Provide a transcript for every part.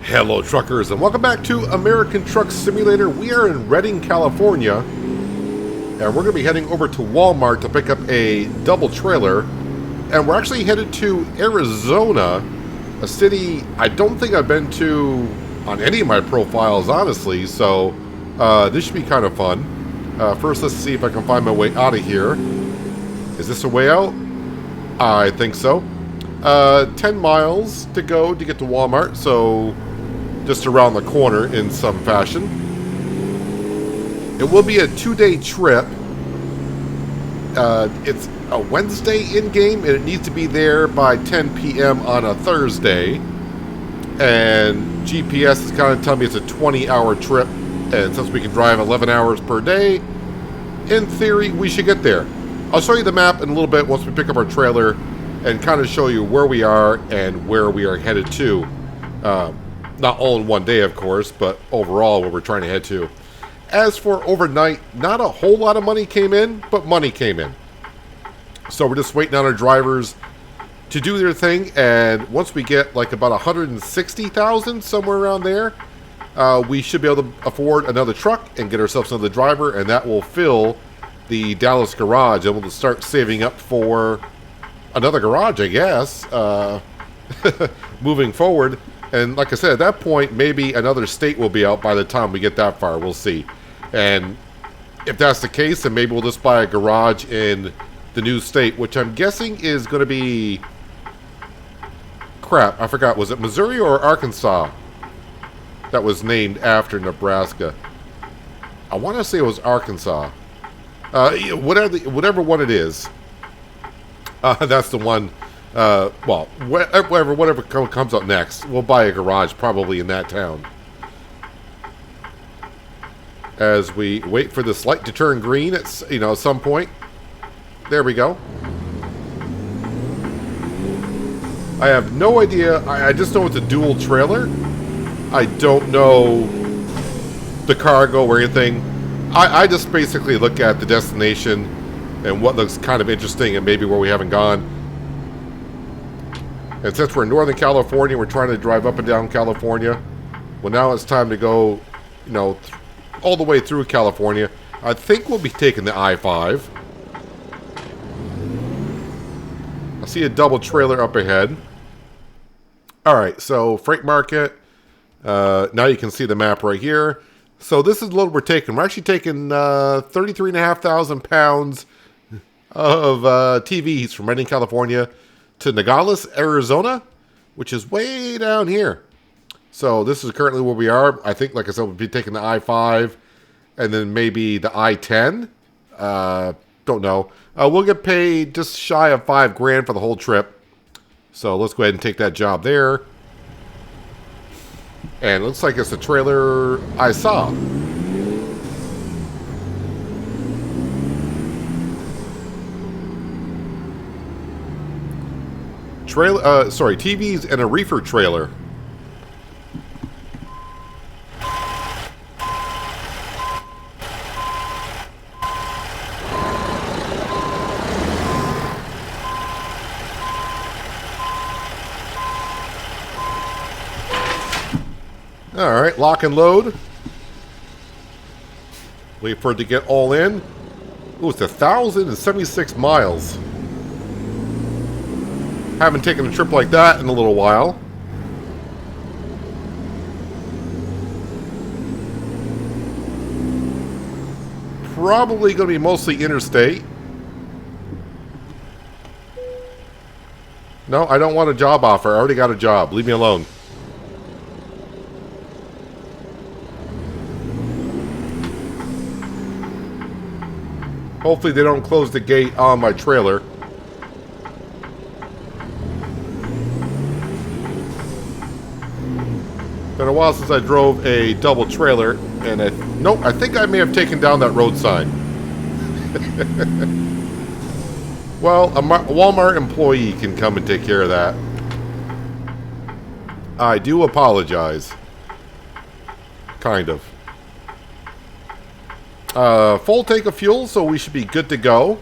Hello truckers and welcome back to American Truck Simulator. We are in Redding, California, and we're going to be heading over to Walmart to pick up a double trailer, and we're actually headed to Arizona, a city I don't think I've been to on any of my profiles, honestly, so this should be kind of fun. First, let's see if I can find my way out of here. Is this a way out? I think so. 10 miles to go to get to Walmart, so just around the corner in some fashion. It will be a 2-day trip. It's a Wednesday in-game, and it needs to be there by 10 p.m. on a Thursday. And GPS is kind of telling me it's a 20-hour trip, and since we can drive 11 hours per day, in theory, we should get there. I'll show you the map in a little bit once we pick up our trailer and kind of show you where we are and where we are headed to. Not all in one day, of course, but overall where we're trying to head to. As for overnight, not a whole lot of money came in, but money came in. So we're just waiting on our drivers to do their thing, and once we get like about 160,000, somewhere around there, we should be able to afford another truck and get ourselves another driver, and that will fill the Dallas garage, and we'll start saving up for another garage, I guess, moving forward. And like I said, at that point, maybe another state will be out by the time we get that far. We'll see. And if that's the case, then maybe we'll just buy a garage in the new state, which I'm guessing is going to be... Crap, I forgot. Was it Missouri or Arkansas that was named after Nebraska? I want to say it was Arkansas. Whatever one it is. That's the one. Well, whatever comes up next, we'll buy a garage probably in that town. As we wait for this light to turn green at some point. There we go. I have no idea. I just know it's a dual trailer. I don't know the cargo or anything. I just basically look at the destination and what looks kind of interesting and maybe where we haven't gone. And since we're in Northern California, we're trying to drive up and down California. Well, now it's time to go, all the way through California. I think we'll be taking the I-5. I see a double trailer up ahead. Alright, so freight market. Now you can see the map right here. So this is the load we're taking. We're actually taking 33,500 pounds of TVs from Redding, California to Nogales, Arizona, which is way down here. So this is currently where we are. I think, like I said, we'll be taking the I-5 and then maybe the I-10. Don't know. We'll get paid just shy of $5,000 for the whole trip. So let's go ahead and take that job there. And it looks like it's the trailer I saw. TVs and a reefer trailer. Alright, lock and load. Wait for it to get all in. Ooh, it's 1,076 miles. Haven't taken a trip like that in a little while. Probably going to be mostly interstate. No, I don't want a job offer. I already got a job. Leave me alone. Hopefully they don't close the gate on my trailer. Been a while since I drove a double trailer, and I think I may have taken down that road sign. Well, a Walmart employee can come and take care of that. I do apologize. Kind of. Full tank of fuel, so we should be good to go.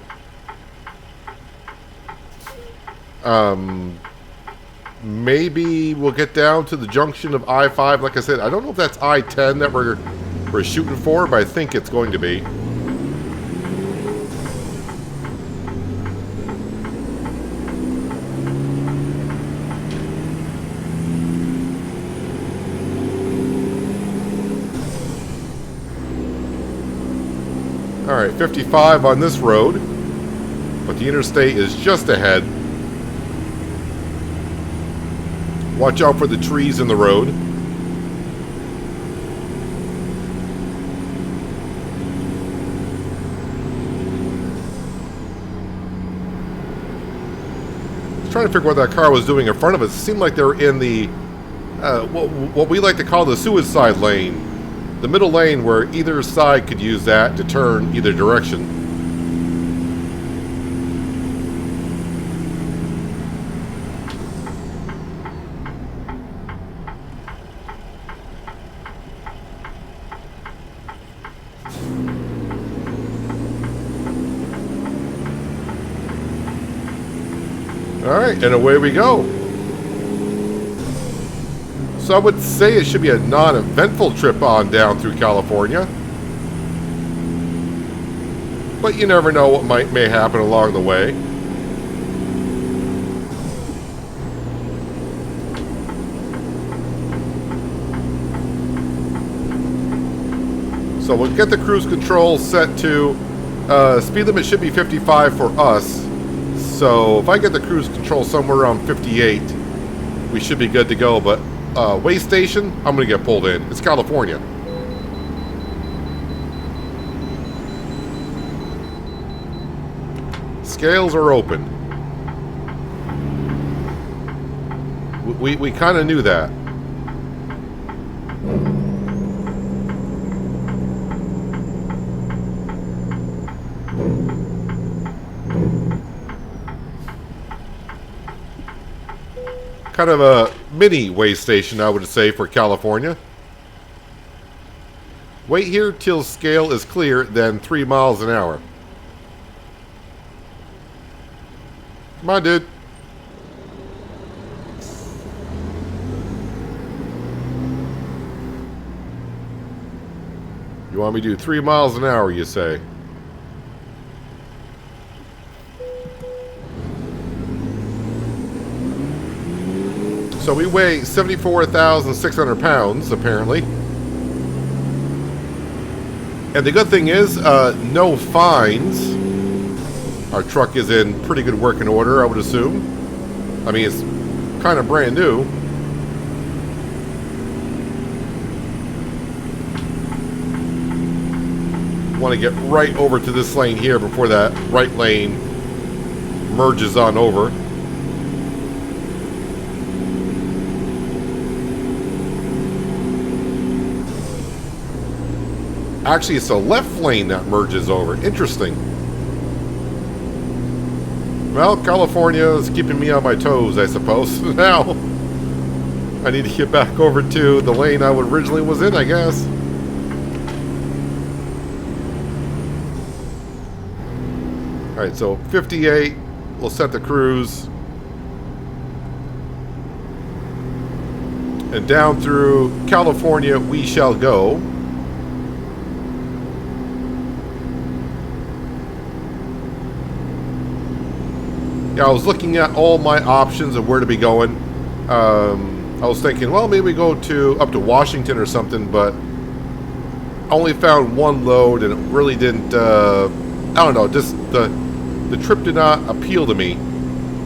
maybe we'll get down to the junction of I-5. Like I said, I don't know if that's I-10 that we're shooting for, but I think it's going to be. Alright, 55 on this road, but the interstate is just ahead. Watch out for the trees in the road. I was trying to figure what that car was doing in front of us. It seemed like they were in the, what we like to call the suicide lane. The middle lane where either side could use that to turn either direction. Alright, and away we go. So I would say it should be a non-eventful trip on down through California. But you never know what may happen along the way. So we'll get the cruise control set to, speed limit should be 55 for us. So if I get the cruise control somewhere around 58, we should be good to go. But way station, I'm going to get pulled in. It's California. Scales are open. We kind of knew that. Kind of a mini way station, I would say, for California. Wait here till scale is clear, then 3 miles an hour. Come on, dude. You want me to do 3 miles an hour, you say? So we weigh 74,600 pounds, apparently. And the good thing is, no fines. Our truck is in pretty good working order, I would assume. I mean, it's kind of brand new. Want to get right over to this lane here before that right lane merges on over. Actually, it's the left lane that merges over. Interesting. Well, California is keeping me on my toes, I suppose. Now, I need to get back over to the lane I originally was in, I guess. Alright, so 58. We'll set the cruise. And down through California we shall go. Yeah, I was looking at all my options of where to be going. I was thinking, well, maybe we go up to Washington or something, but I only found one load, and it really didn't. I don't know, just the trip did not appeal to me.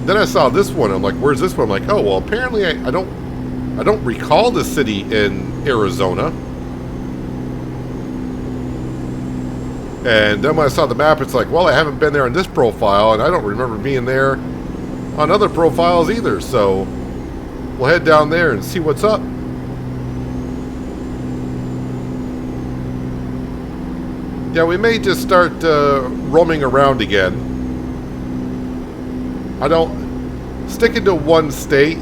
Then I saw this one. I'm like, where's this one? I'm like, oh well, apparently I don't recall the city in Arizona. And then when I saw the map, it's like, well, I haven't been there on this profile, and I don't remember being there on other profiles either. So we'll head down there and see what's up. Yeah, we may just start roaming around again. I don't... Sticking to one state,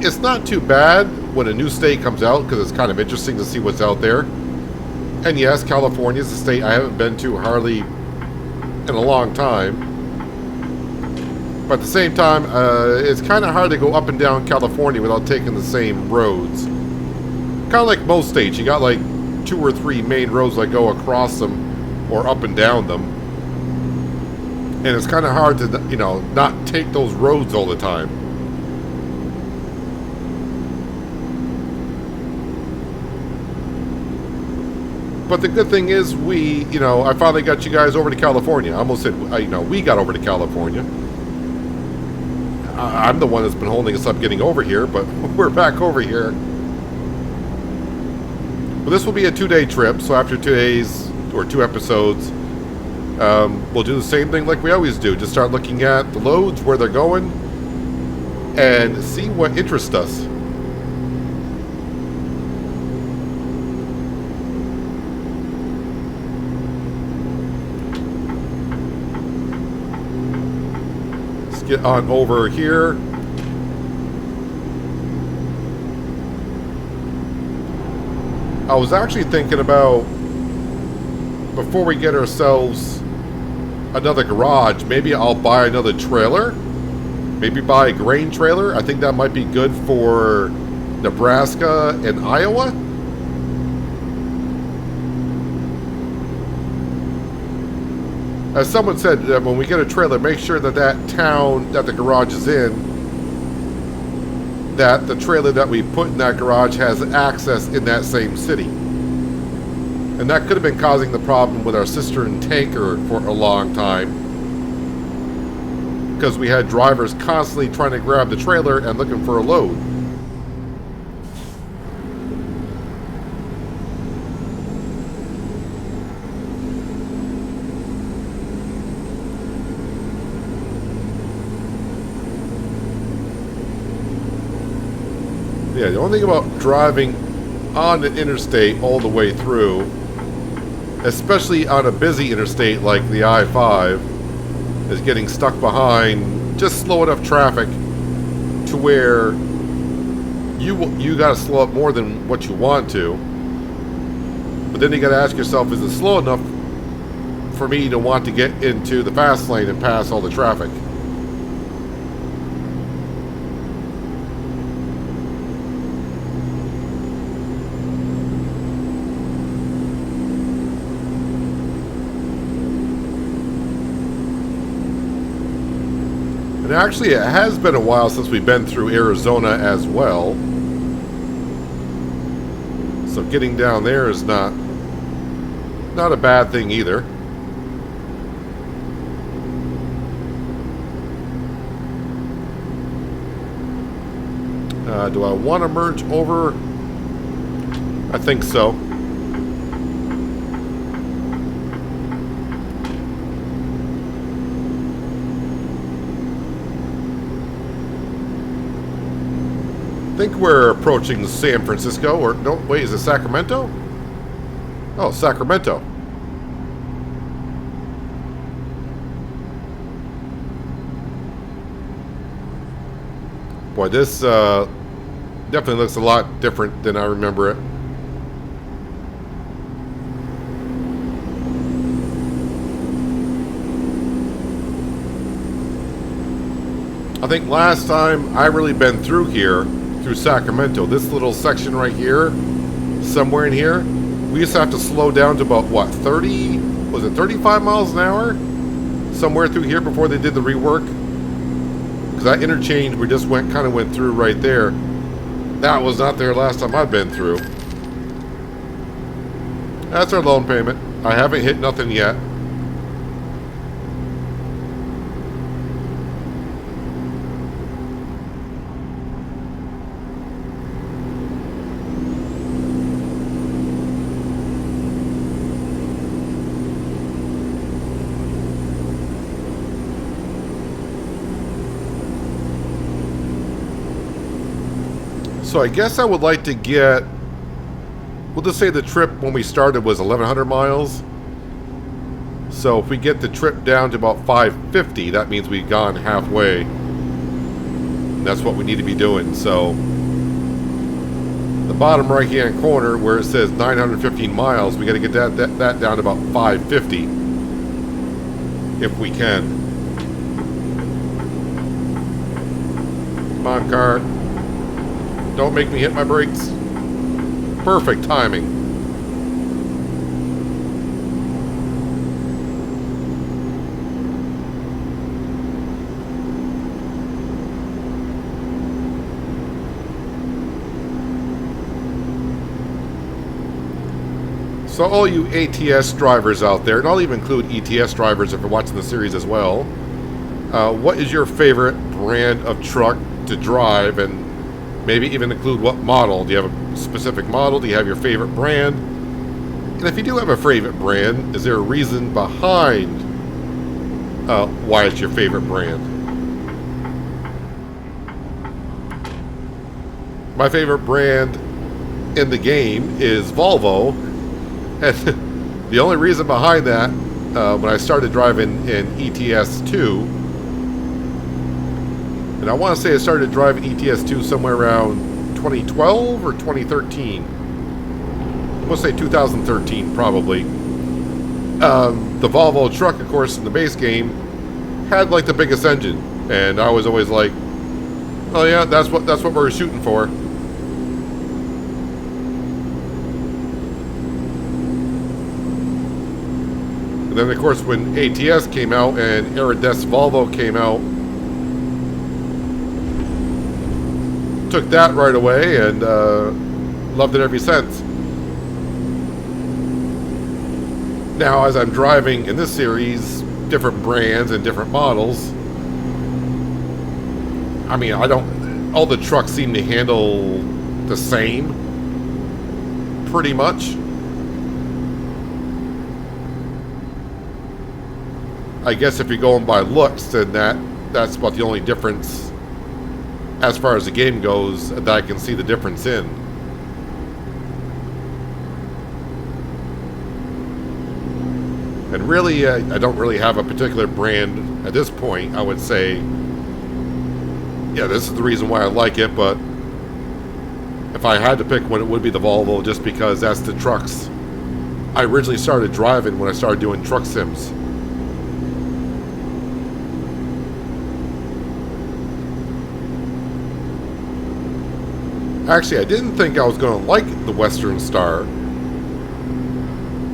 it's not too bad when a new state comes out, because it's kind of interesting to see what's out there. And yes, California is a state I haven't been to hardly in a long time. But at the same time, it's kind of hard to go up and down California without taking the same roads. Kind of like most states, you got like 2 or 3 main roads that go across them or up and down them. And it's kind of hard to, you know, not take those roads all the time. But the good thing is you know, I finally got you guys over to California. I almost said, you know, we got over to California. I'm the one that's been holding us up getting over here, but we're back over here. Well, this will be a 2-day trip, so after 2 days, or 2 episodes, we'll do the same thing like we always do. Just start looking at the loads, where they're going, and see what interests us. Let's get on over here. I was actually thinking about, before we get ourselves another garage, maybe I'll buy another trailer. Maybe buy a grain trailer. I think that might be good for Nebraska and Iowa. As someone said, when we get a trailer, make sure that that town that the garage is in, that the trailer that we put in that garage has access in that same city. And that could have been causing the problem with our cistern tanker for a long time, because we had drivers constantly trying to grab the trailer and looking for a load. Yeah, the only thing about driving on the interstate all the way through, especially on a busy interstate like the I-5, is getting stuck behind just slow enough traffic to where you got to slow up more than what you want to. But then you got to ask yourself, is it slow enough for me to want to get into the fast lane and pass all the traffic? And actually, it has been a while since we've been through Arizona as well. So getting down there is not a bad thing either. Do I want to merge over? I think so. I think we're approaching San Francisco, or no, wait, is it Sacramento? Oh, Sacramento. Boy, this definitely looks a lot different than I remember it. I think last time I really been through here, through Sacramento, this little section right here, somewhere in here, we used to have to slow down to about, what, 30, was it 35 miles an hour? Somewhere through here before they did the rework. Because that interchange we just kind of went through right there, that was not there last time I've been through. That's our loan payment. I haven't hit nothing yet. So I guess I would like to get, we'll just say the trip when we started was 1,100 miles. So if we get the trip down to about 550, that means we've gone halfway. And that's what we need to be doing. So the bottom right hand corner where it says 915 miles, we got to get that down to about 550 if we can. Come on, car. Don't make me hit my brakes. Perfect timing. So all you ATS drivers out there, and I'll even include ETS drivers if you're watching the series as well, what is your favorite brand of truck to drive, and maybe even include what model? Do you have a specific model? Do you have your favorite brand? And if you do have a favorite brand, is there a reason behind why it's your favorite brand? My favorite brand in the game is Volvo. And the only reason behind that, when I started driving in ETS2, and I want to say I started driving ETS2 somewhere around 2012 or 2013. I want to say 2013, probably. The Volvo truck, of course, in the base game, had like the biggest engine, and I was always like, "Oh yeah, that's what we're shooting for." And then, of course, when ATS came out and Aerodes Volvo came out, took that right away and loved it ever since. Now, as I'm driving in this series, different brands and different models, I mean, all the trucks seem to handle the same, pretty much. I guess if you're going by looks, then that's about the only difference as far as the game goes that I can see the difference in. And really, I don't really have a particular brand at this point. I would say, yeah, this is the reason why I like it, but if I had to pick one, it would be the Volvo, just because that's the trucks I originally started driving when I started doing truck sims. Actually, I didn't think I was going to like the Western Star,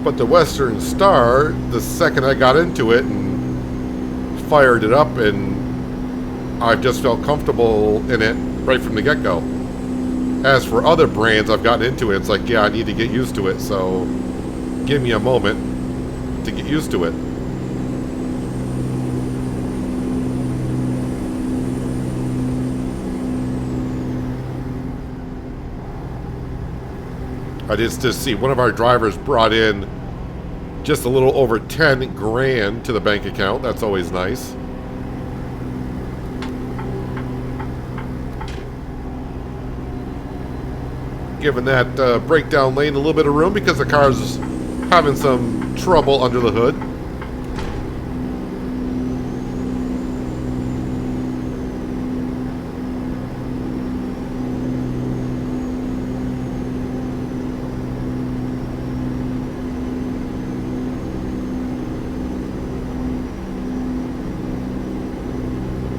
but the Western Star, the second I got into it and fired it up, and I just felt comfortable in it right from the get-go. As for other brands I've gotten into it, it's like, yeah, I need to get used to it, so give me a moment to get used to it. I just see one of our drivers brought in just a little over 10 grand to the bank account. That's always nice. Giving that breakdown lane a little bit of room because the car's having some trouble under the hood.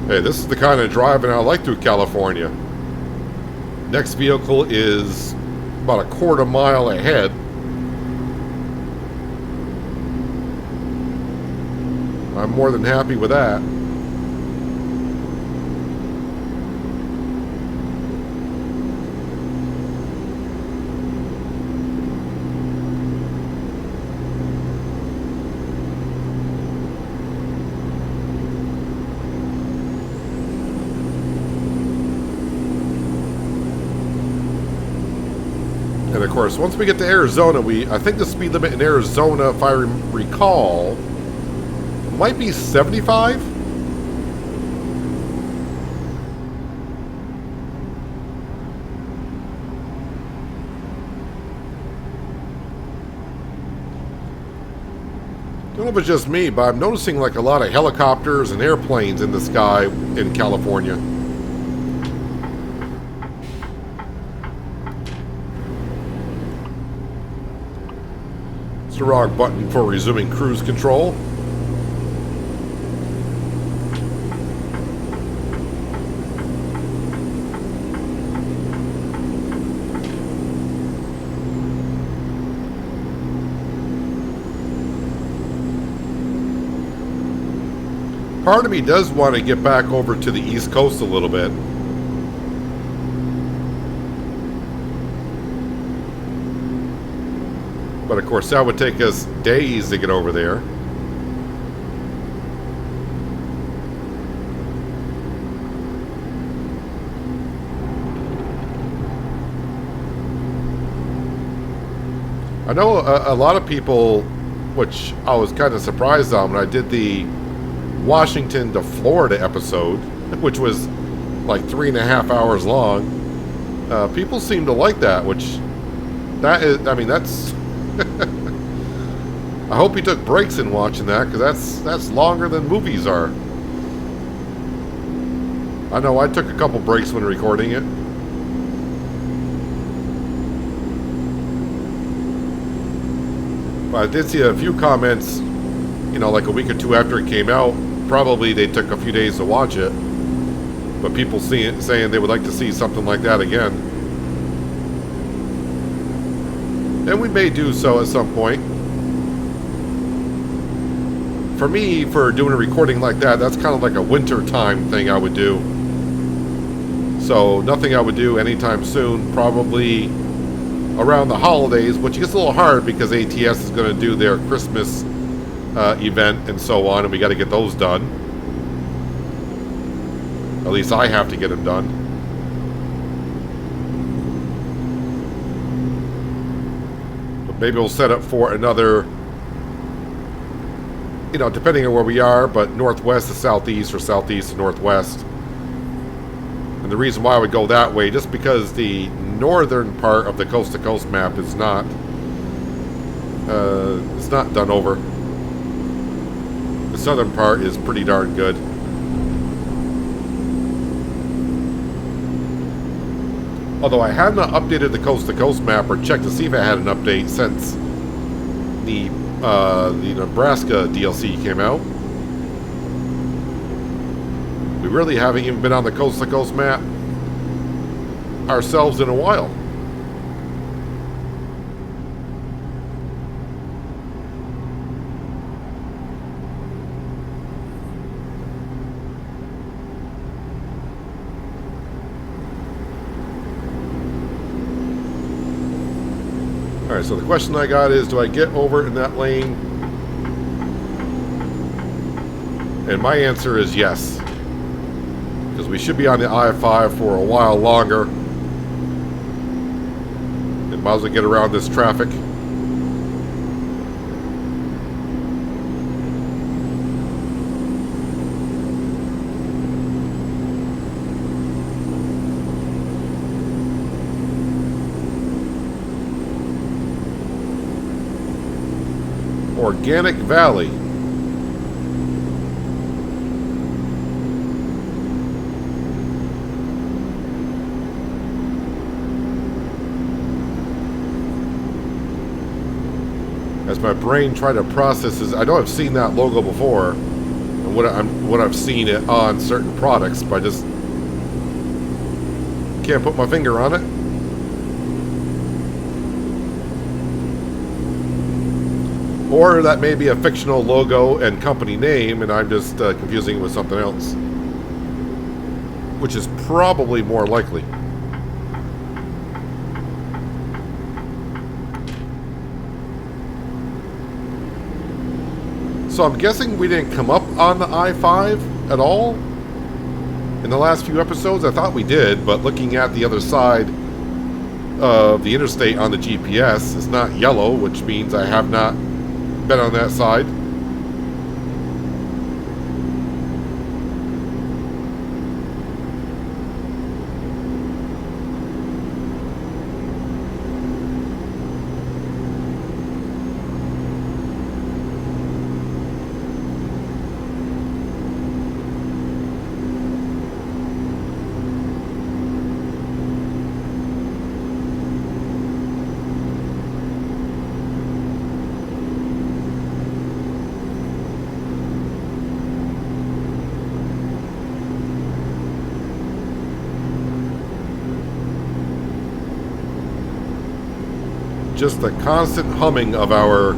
Hey, this is the kind of driving I like through California. Next vehicle is about a quarter mile ahead. I'm more than happy with that. And of course, once we get to Arizona, I think the speed limit in Arizona, if I recall, might be 75? I don't know if it's just me, but I'm noticing like a lot of helicopters and airplanes in the sky in California. The wrong button for resuming cruise control. part of me does want to get back over to the East Coast a little bit. But of course, that would take us days to get over there. I know a lot of people, which I was kind of surprised on when I did the Washington to Florida episode, which was like 3.5 hours long. People seem to like that, which that is, I mean, that's. I hope you took breaks in watching that, because that's longer than movies are. I know I took a couple breaks when recording it. But I did see a few comments, you know, like a week or two after it came out. Probably they took a few days to watch it. But people saying they would like to see something like that again. And we may do so at some point. For me, for doing a recording like that, that's kind of like a winter time thing I would do. So nothing I would do anytime soon. Probably around the holidays, which gets a little hard because ATS is going to do their Christmas event and so on, and we got to get those done. At least I have to get them done. But maybe we'll set up for another, you know, depending on where we are, but northwest to southeast or southeast to northwest. And the reason why I would go that way, just because the northern part of the coast-to-coast map is not, it's not done over. The southern part is pretty darn good. Although I have not updated the coast-to-coast map or checked to see if it had an update since the Nebraska DLC came out. We really haven't even been on the coast-to-coast map ourselves in a while. Alright, so the question I got is, do I get over in that lane? And my answer is yes. Because we should be on the I-5 for a while longer. And might as well get around this traffic. Organic Valley. As my brain tried to process this, I know I've seen that logo before, and what I've seen it on certain products, but I just can't put my finger on it. Or that may be a fictional logo and company name, and I'm just confusing it with something else. Which is probably more likely. So I'm guessing we didn't come up on the I-5 at all in the last few episodes. I thought we did, but looking at the other side of the interstate on the GPS, it's not yellow, which means I have not been on that side. Just the constant humming of our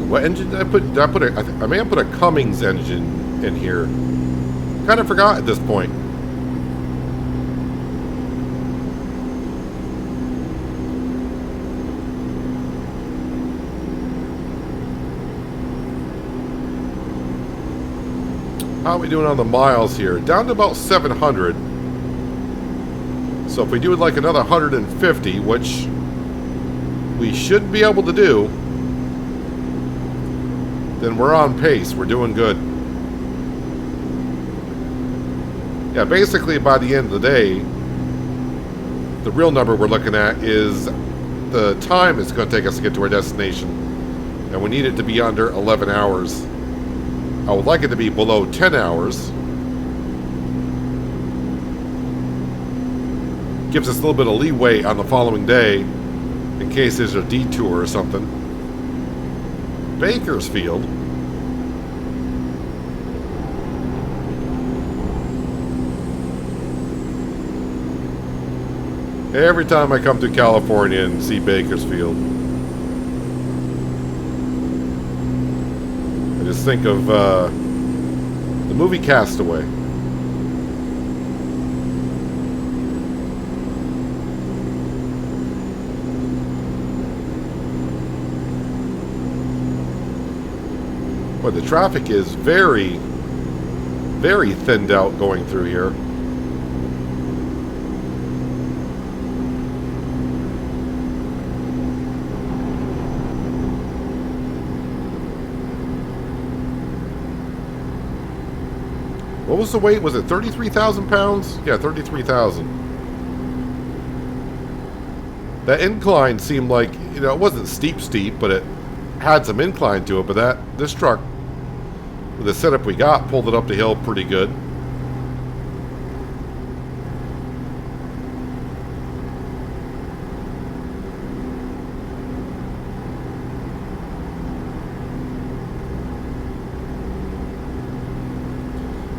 What engine did I put? Did I put a? I may have put a Cummins engine in here. Kind of forgot at this point. How are we doing on the miles here? Down to about 700. So if we do like another 150, which we should be able to do, then we're on pace. We're doing good. Yeah, basically by the end of the day, the real number we're looking at is the time it's going to take us to get to our destination. And we need it to be under 11 hours. I would like it to be below 10 hours. Gives us a little bit of leeway on the following day in case there's a detour or something. Bakersfield. Every time I come to California and see Bakersfield, I just think of the movie Castaway. But the traffic is very, very thinned out going through here. What was the weight? Was it 33,000 pounds? Yeah, 33,000. That incline seemed like, you know, it wasn't steep, but it had some incline to it. But this truck, with the setup we got, pulled it up the hill pretty good.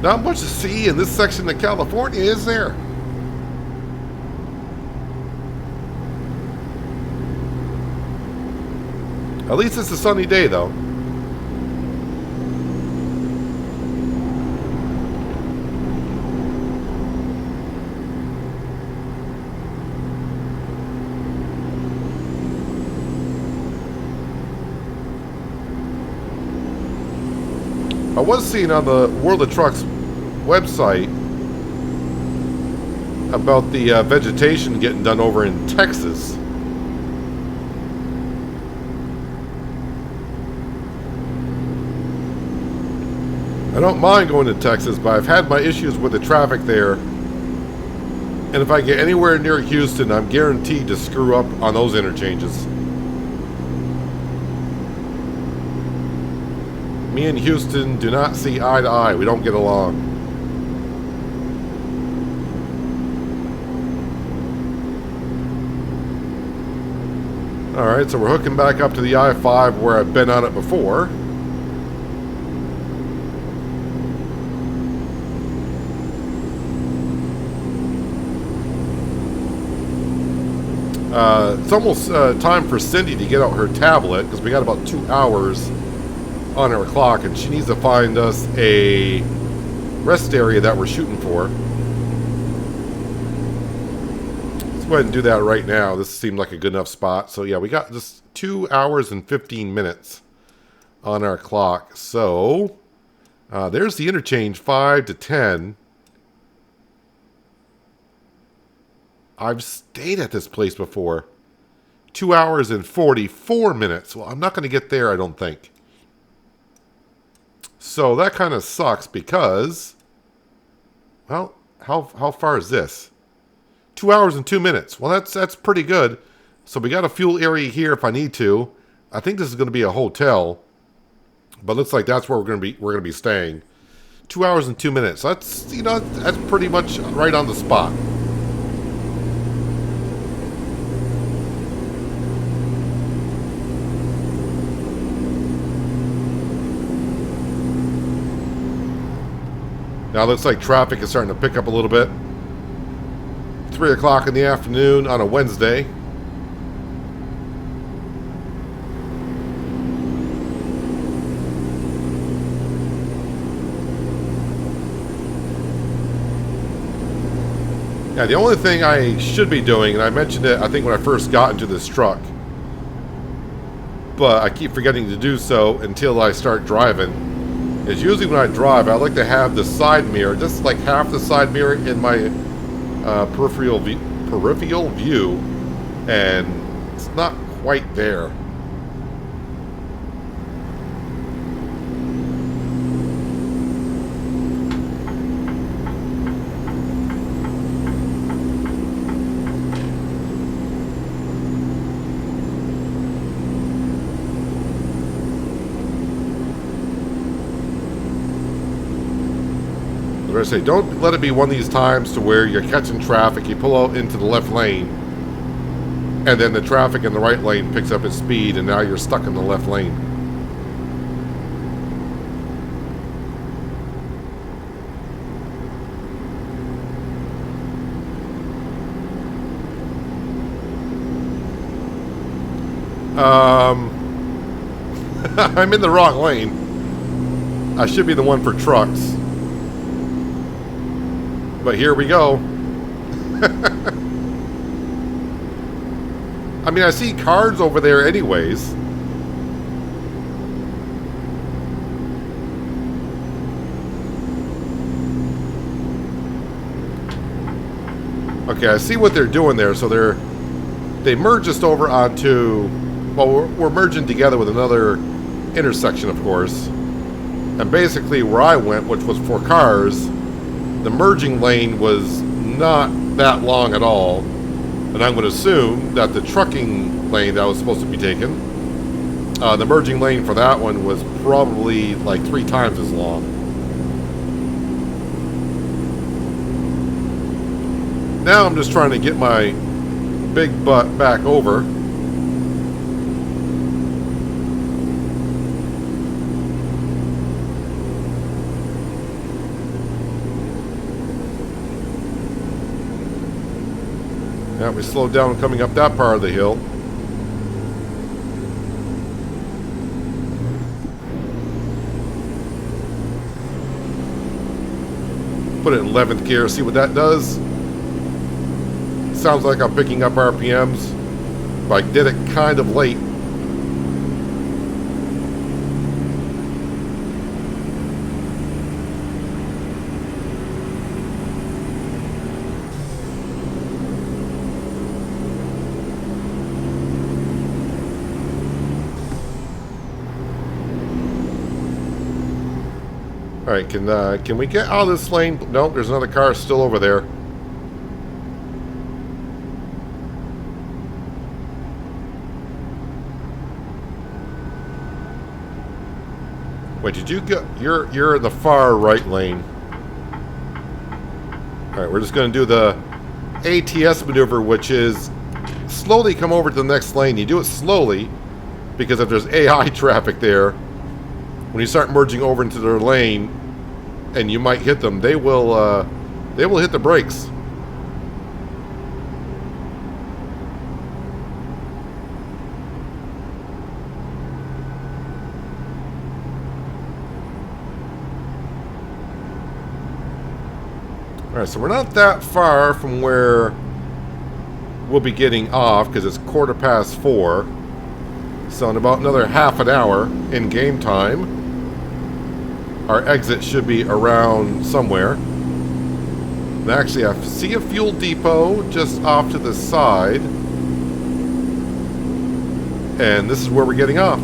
Not much to see in this section of California, is there? At least it's a sunny day, though. I was seeing on the World of Trucks website about the vegetation getting done over in Texas. I don't mind going to Texas, but I've had my issues with the traffic there. And if I get anywhere near Houston, I'm guaranteed to screw up on those interchanges. Me and Houston do not see eye to eye. We don't get along. Alright, so we're hooking back up to the I-5 where I've been on it before. It's almost time for Cindy to get out her tablet because we got about 2 hours on our clock and she needs to find us a rest area that we're shooting for. Let's go ahead and do that right now. This seemed like a good enough spot. So yeah, we got just 2 hours and 15 minutes on our clock. So there's the interchange, 5 to 10. I've stayed at this place before. 2 hours and 44 minutes. Well, I'm not going to get there, I don't think. So that kind of sucks because, well, how far is this? 2 hours and 2 minutes. Well, that's pretty good. So we got a fuel area here if I need to. I think this is going to be a hotel, but looks like that's where we're going to be staying. 2 hours and 2 minutes. That's, you know, that's pretty much right on the spot. Now it looks like traffic is starting to pick up a little bit. 3 o'clock in the afternoon on a Wednesday. Yeah, the only thing I should be doing, and I mentioned it, I think, when I first got into this truck, but I keep forgetting to do so until I start driving, is usually when I drive, I like to have the side mirror, just like half the side mirror in my peripheral view, and it's not quite there. I say, don't let it be one of these times to where you're catching traffic, you pull out into the left lane, and then the traffic in the right lane picks up its speed, and now you're stuck in the left lane. I'm in the wrong lane. I should be the one for trucks. But here we go. I mean, I see cars over there anyways. Okay, I see what they're doing there. So they merge us over onto... Well, we're merging together with another intersection, of course. And basically where I went, which was for cars... The merging lane was not that long at all, and I'm going to assume that the trucking lane that was supposed to be taken, the merging lane for that one was probably like 3 times as long. Now I'm just trying to get my big butt back over. Yeah, we slowed down coming up that part of the hill. Put it in 11th gear, see what that does. Sounds like I'm picking up RPMs, but I did it kind of late. Alright, can we get out of this lane? Nope, there's another car still over there. Wait, did you get... You're in the far right lane. Alright, we're just going to do the ATS maneuver, which is slowly come over to the next lane. You do it slowly, because if there's AI traffic there, when you start merging over into their lane, and you might hit them, they will hit the brakes. All right, so we're not that far from where we'll be getting off, because it's 4:15. So in about another half an hour in game time, our exit should be around somewhere. And actually, I see a fuel depot just off to the side. And this is where we're getting off.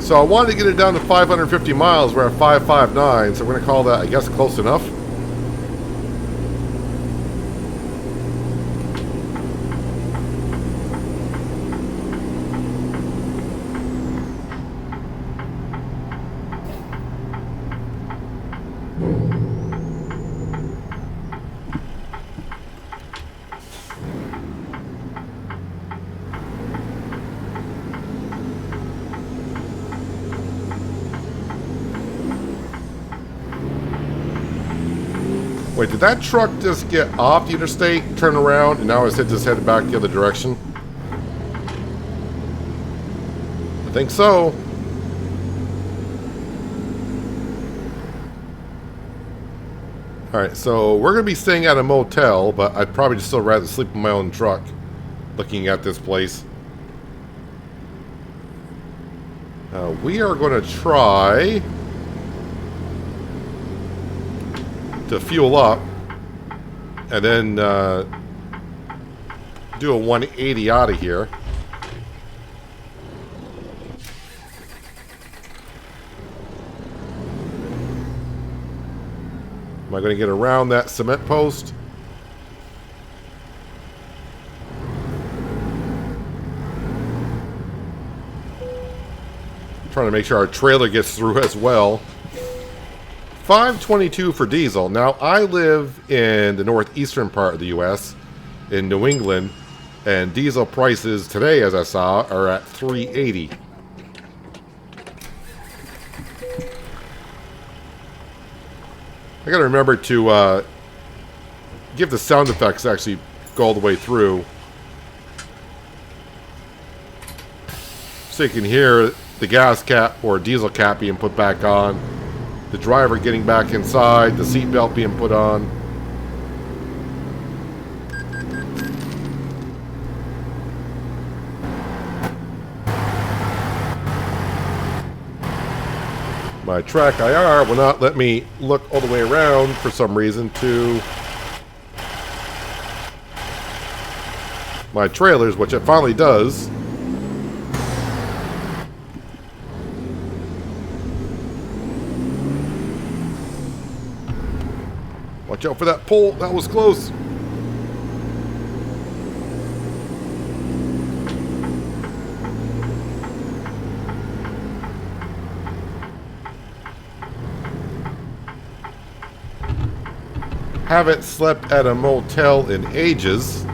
So I wanted to get it down to 550 miles. We're at 559, so we're going to call that, I guess, close enough. Wait, did that truck just get off the interstate, turn around, and now it's just headed back the other direction? I think so. Alright, so we're going to be staying at a motel, but I'd probably just still rather sleep in my own truck looking at this place. We are going to try to fuel up and then do a 180 out of here. Am I going to get around that cement post? Trying to make sure our trailer gets through as well. $5.22 for diesel. Now, I live in the northeastern part of the U.S., in New England, and diesel prices today, as I saw, are at $3.80. I gotta remember to give the sound effects actually go all the way through, so you can hear the gas cap or diesel cap being put back on, the driver getting back inside, the seatbelt being put on. My track IR will not let me look all the way around for some reason to my trailers, which it finally does. Watch out for that pole. That was close. Haven't slept at a motel in ages.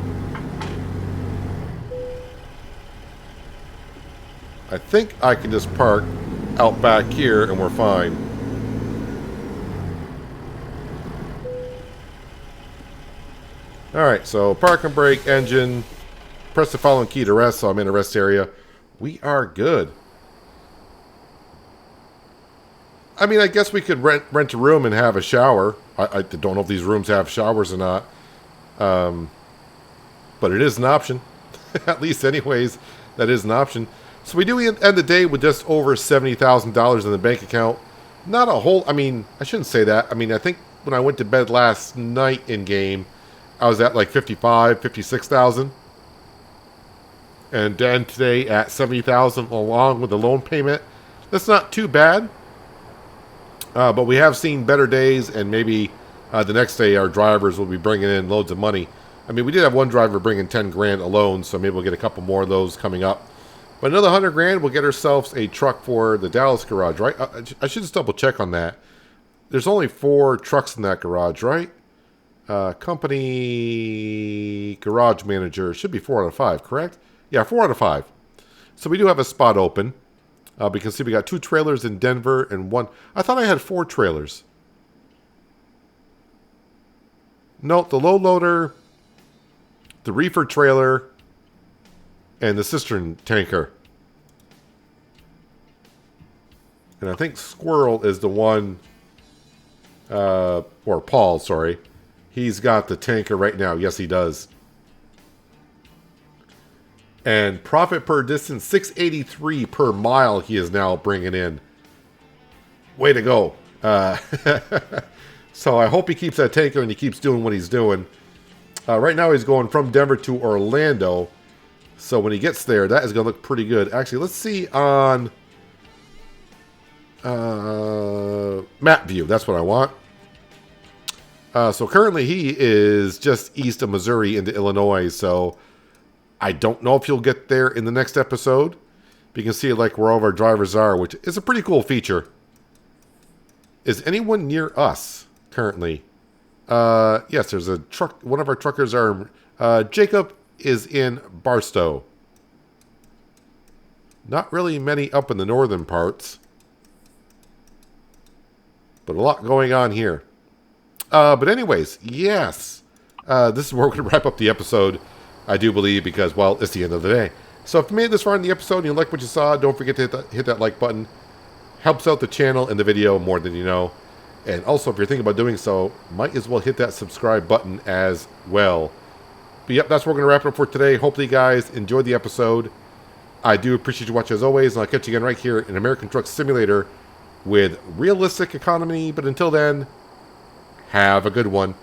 I think I can just park out back here and we're fine. Alright, so park and brake, engine, press the following key to rest, so I'm in a rest area. We are good. I mean, I guess we could rent a room and have a shower. I don't know if these rooms have showers or not. But it is an option. At least anyways, that is an option. So we do end the day with just over $70,000 in the bank account. Not a whole, I mean, I shouldn't say that. I mean, I think when I went to bed last night in game, I was at like 55, 56,000. And then today at 70,000 along with the loan payment. That's not too bad. But we have seen better days, and maybe the next day our drivers will be bringing in loads of money. I mean, we did have one driver bringing 10 grand alone, so maybe we'll get a couple more of those coming up. But another 100 grand, we'll get ourselves a truck for the Dallas garage, right? I should just double check on that. There's only 4 trucks in that garage, right? Company garage manager should be 4 out of 5, correct? Yeah, 4 out of 5. So we do have a spot open. We can see we got 2 trailers in Denver and 1. I thought I had 4 trailers. No, the low loader, the reefer trailer, and the cistern tanker. And I think Squirrel is the one, or Paul, sorry. He's got the tanker right now. Yes, he does. And profit per distance, $6.83 per mile he is now bringing in. Way to go. So I hope he keeps that tanker and he keeps doing what he's doing. Right now he's going from Denver to Orlando. So when he gets there, that is going to look pretty good. Actually, let's see on map view. That's what I want. So currently he is just east of Missouri into Illinois. So I don't know if you'll get there in the next episode. But you can see like where all of our drivers are, which is a pretty cool feature. Is anyone near us currently? Yes, there's a truck. One of our truckers are. Jacob is in Barstow. Not really many up in the northern parts. But a lot going on here. But anyways, yes. This is where we're going to wrap up the episode. I do believe because, well, it's the end of the day. So if you made it this far in the episode and you like what you saw, don't forget to hit that like button. Helps out the channel and the video more than you know. And also, if you're thinking about doing so, might as well hit that subscribe button as well. But yep, that's where we're going to wrap it up for today. Hopefully you guys enjoyed the episode. I do appreciate you watching as always, and I'll catch you again right here in American Truck Simulator with realistic economy. But until then, have a good one.